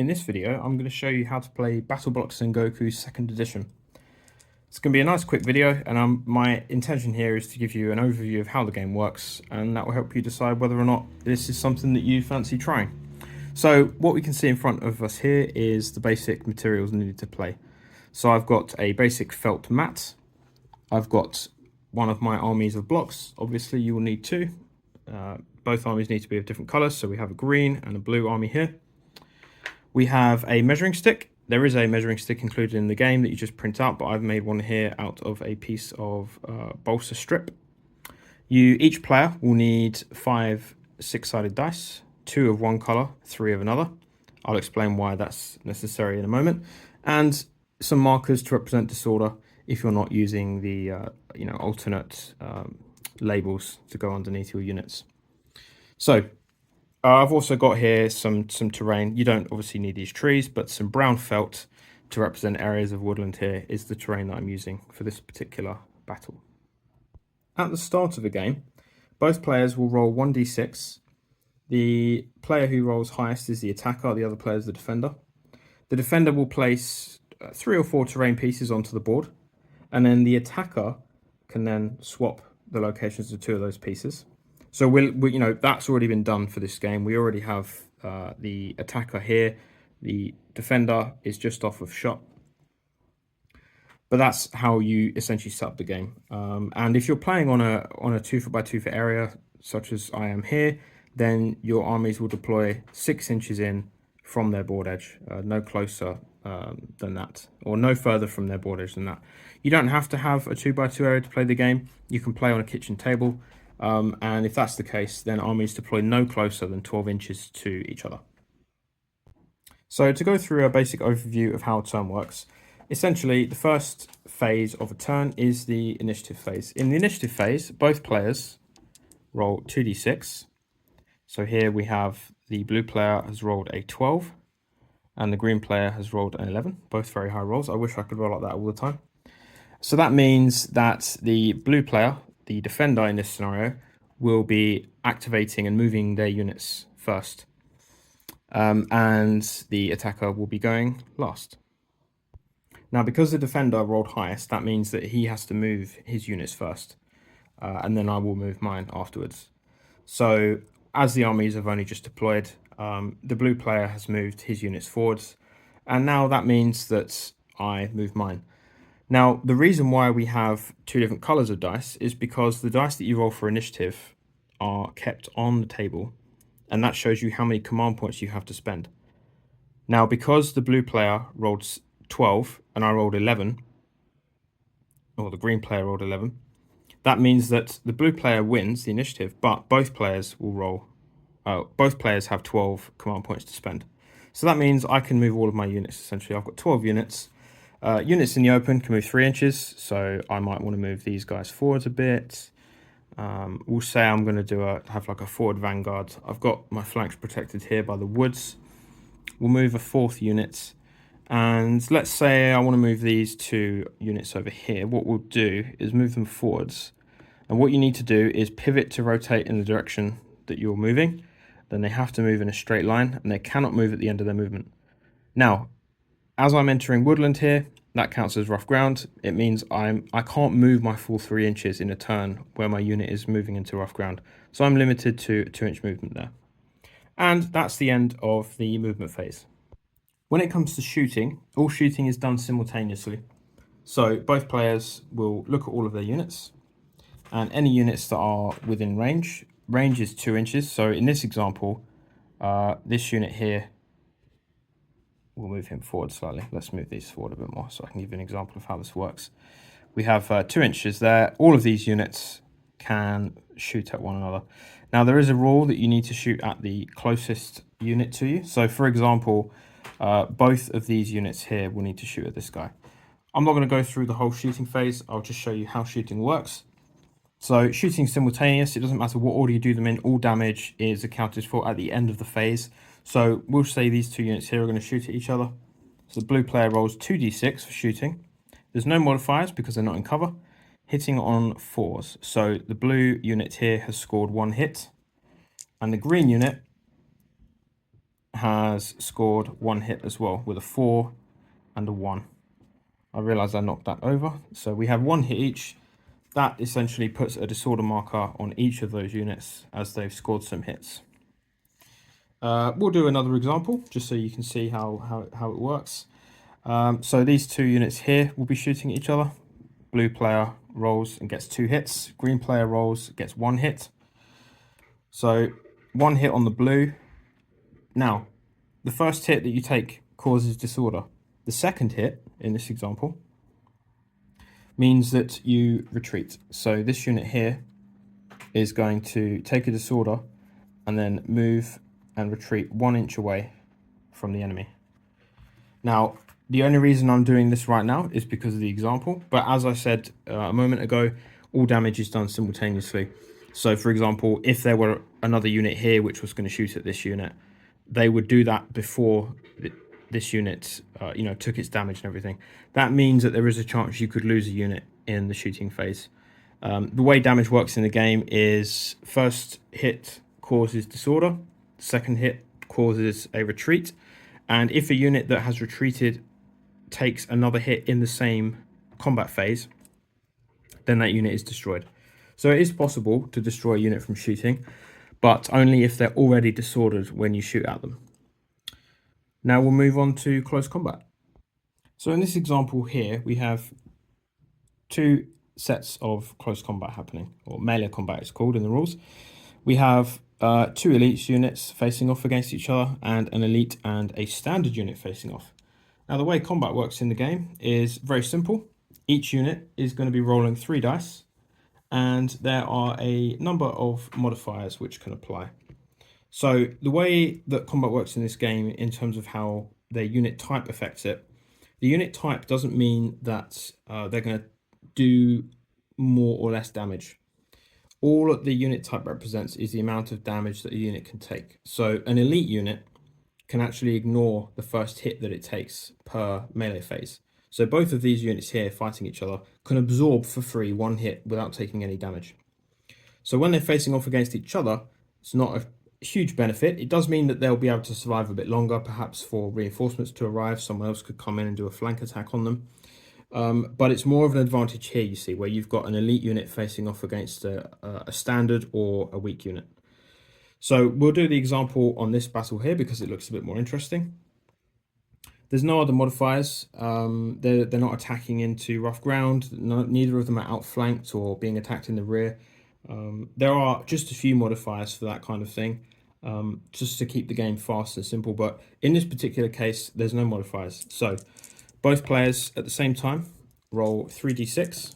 In this video, I'm going to show you how to play Battle Blocks Sengoku 2nd edition. It's going to be a nice quick video, and my intention here is to give you an overview of how the game works, and that will help you decide whether or not this is something that you fancy trying. So what we can see in front of us here is the basic materials needed to play. So I've got a basic felt mat. I've got one of my armies of blocks. Obviously you will need two. Both armies need to be of different colours, so we have a green and a blue army here. We have a measuring stick. There is a measuring stick included in the game that you just print out, but I've made one here out of a piece of balsa strip. Each player will need 5 6-sided dice, 2 of one colour, 3 of another. I'll explain why that's necessary in a moment. And some markers to represent disorder if you're not using the alternate labels to go underneath your units. So I've also got here some terrain. You don't obviously need these trees, but some brown felt to represent areas of woodland here is the terrain that I'm using for this particular battle. At the start of the game, both players will roll 1d6. The player who rolls highest is the attacker, the other player is the defender. The defender will place 3 or 4 terrain pieces onto the board, and then the attacker can then swap the locations of 2 of those pieces. So that's already been done for this game. We already have the attacker here. The defender is just off of shot. But that's how you essentially set up the game. And if you're playing on a 2-foot by 2-foot area, such as I am here, then your armies will deploy 6 inches in from their board edge, no closer than that, or no further from their board edge than that. You don't have to have a 2-by-2 area to play the game. You can play on a kitchen table. And if that's the case, then armies deploy no closer than 12 inches to each other. So to go through a basic overview of how a turn works, essentially the first phase of a turn is the initiative phase. In the initiative phase, both players roll 2d6. So here we have the blue player has rolled a 12 and the green player has rolled an 11, both very high rolls. I wish I could roll like that all the time. So that means that the blue player, the defender in this scenario, will be activating and moving their units first, and the attacker will be going last. Now, because the defender rolled highest, that means that he has to move his units first, and then I will move mine afterwards. So as the armies have only just deployed, the blue player has moved his units forwards, and now that means that I move mine. Now, the reason why we have 2 different colours of dice is because the dice that you roll for initiative are kept on the table, and that shows you how many command points you have to spend. Now, because the blue player rolled 12 and I rolled 11, or the green player rolled 11, that means that the blue player wins the initiative, but both players will roll. Both players have 12 command points to spend. So that means I can move all of my units, essentially. I've got 12 units. Units in the open can move 3 inches, so I might want to move these guys forwards a bit. We'll say I'm going to have like a forward vanguard. I've got my flanks protected here by the woods. We'll move a 4th unit, and let's say I want to move these 2 units over here. What we'll do is move them forwards, and what you need to do is pivot to rotate in the direction that you're moving. Then they have to move in a straight line, and they cannot move at the end of their movement. Now, as I'm entering woodland here, that counts as rough ground. It means I can't move my full 3 inches in a turn where my unit is moving into rough ground. So I'm limited to 2-inch movement there. And that's the end of the movement phase. When it comes to shooting, all shooting is done simultaneously. So both players will look at all of their units, and any units that are within range. Range is 2 inches. So in this example, this unit here, we'll move him forward slightly. Let's move these forward a bit more so I can give you an example of how this works. We have 2 inches there. All of these units can shoot at one another. Now, there is a rule that you need to shoot at the closest unit to you. So, for example, both of these units here will need to shoot at this guy. I'm not going to go through the whole shooting phase. I'll just show you how shooting works. So, shooting simultaneous. It doesn't matter what order you do them in. All damage is accounted for at the end of the phase. So we'll say these 2 units here are going to shoot at each other. So the blue player rolls 2d6 for shooting. There's no modifiers because they're not in cover. Hitting on 4s. So the blue unit here has scored 1 hit. And the green unit has scored 1 hit as well with a 4 and a 1. I realize I knocked that over. So we have 1 hit each. That essentially puts a disorder marker on each of those units as they've scored some hits. We'll do another example just so you can see how it works. So these 2 units here will be shooting at each other. Blue player rolls and gets 2 hits. Green player rolls, gets 1 hit. So 1 hit on the blue. Now, the first hit that you take causes disorder. The second hit, in this example, means that you retreat. So this unit here is going to take a disorder and then move and retreat 1 inch away from the enemy. Now, the only reason I'm doing this right now is because of the example, but as I said a moment ago, all damage is done simultaneously. So for example, if there were another unit here which was going to shoot at this unit, they would do that before this unit took its damage and everything. That means that there is a chance you could lose a unit in the shooting phase. The way damage works in the game is first hit causes disorder, second hit causes a retreat, and if a unit that has retreated takes another hit in the same combat phase, then that unit is destroyed. So it is possible to destroy a unit from shooting, but only if they're already disordered when you shoot at them. Now we'll move on to close combat. So in this example here, we have 2 sets of close combat happening, or melee combat it's called in the rules. We have 2 elite units facing off against each other, and an elite and a standard unit facing off. Now the way combat works in the game is very simple. Each unit is going to be rolling 3 dice, and there are a number of modifiers which can apply. So the way that combat works in this game in terms of how their unit type affects it, the unit type doesn't mean that they're going to do more or less damage. All the unit type represents is the amount of damage that a unit can take. So an elite unit can actually ignore the first hit that it takes per melee phase. So both of these units here fighting each other can absorb for free 1 hit without taking any damage. So when they're facing off against each other, it's not a huge benefit. It does mean that they'll be able to survive a bit longer, perhaps for reinforcements to arrive. Someone else could come in and do a flank attack on them. But it's more of an advantage here, you see, where you've got an elite unit facing off against a standard or a weak unit. So we'll do the example on this battle here because it looks a bit more interesting. There's no other modifiers. They're not attacking into rough ground. Neither of them are outflanked or being attacked in the rear. There are just a few modifiers for that kind of thing, just to keep the game fast and simple. But in this particular case, there's no modifiers. So both players at the same time roll 3d6.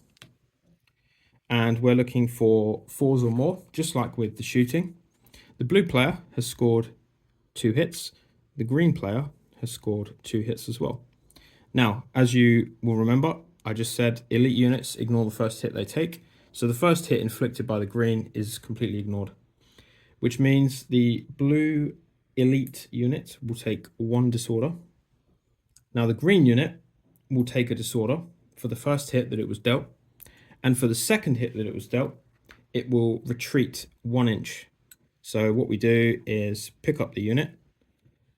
And we're looking for 4s or more, just like with the shooting. The blue player has scored 2 hits. The green player has scored 2 hits as well. Now, as you will remember, I just said elite units ignore the first hit they take. So the first hit inflicted by the green is completely ignored, which means the blue elite unit will take 1 disorder. Now the green unit will take a disorder for the first hit that it was dealt, and for the second hit that it was dealt, it will retreat 1 inch. So what we do is pick up the unit,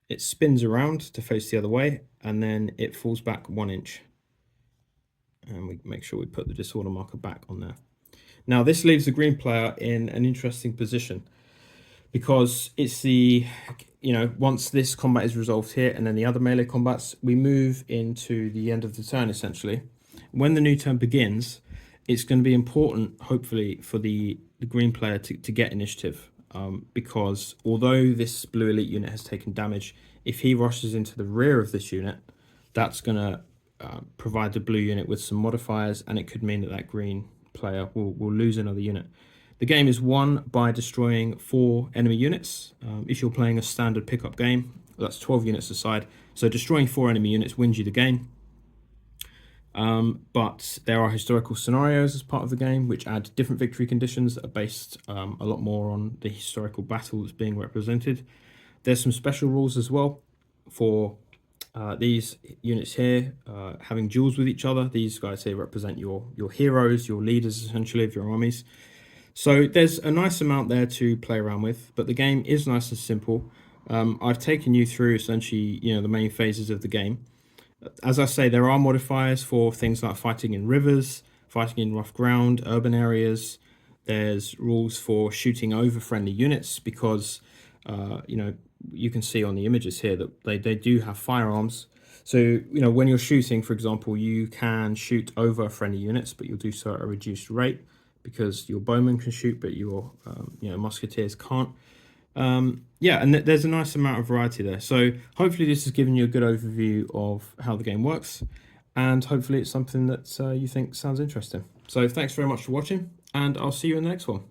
it spins around to face the other way, and then it falls back 1 inch. And we make sure we put the disorder marker back on there. Now this leaves the green player in an interesting position because it's once this combat is resolved here and then the other melee combats, we move into the end of the turn essentially. When the new turn begins, it's going to be important, hopefully, for the green player to get initiative. Because although this blue elite unit has taken damage, if he rushes into the rear of this unit, that's going to provide the blue unit with some modifiers, and it could mean that green player will lose another unit. The game is won by destroying 4 enemy units. If you're playing a standard pickup game, that's 12 units aside. So destroying 4 enemy units wins you the game. But there are historical scenarios as part of the game which add different victory conditions that are based a lot more on the historical battle that's being represented. There's some special rules as well for these units here having duels with each other. These guys here represent your heroes, your leaders essentially of your armies. So there's a nice amount there to play around with, but the game is nice and simple. I've taken you through essentially, the main phases of the game. As I say, there are modifiers for things like fighting in rivers, fighting in rough ground, urban areas. There's rules for shooting over friendly units because, you can see on the images here that they do have firearms. So, when you're shooting, for example, you can shoot over friendly units, but you'll do so at a reduced rate because your bowmen can shoot, but your, musketeers can't. Yeah, and there's a nice amount of variety there. So hopefully this has given you a good overview of how the game works, and hopefully it's something that you think sounds interesting. So thanks very much for watching, and I'll see you in the next one.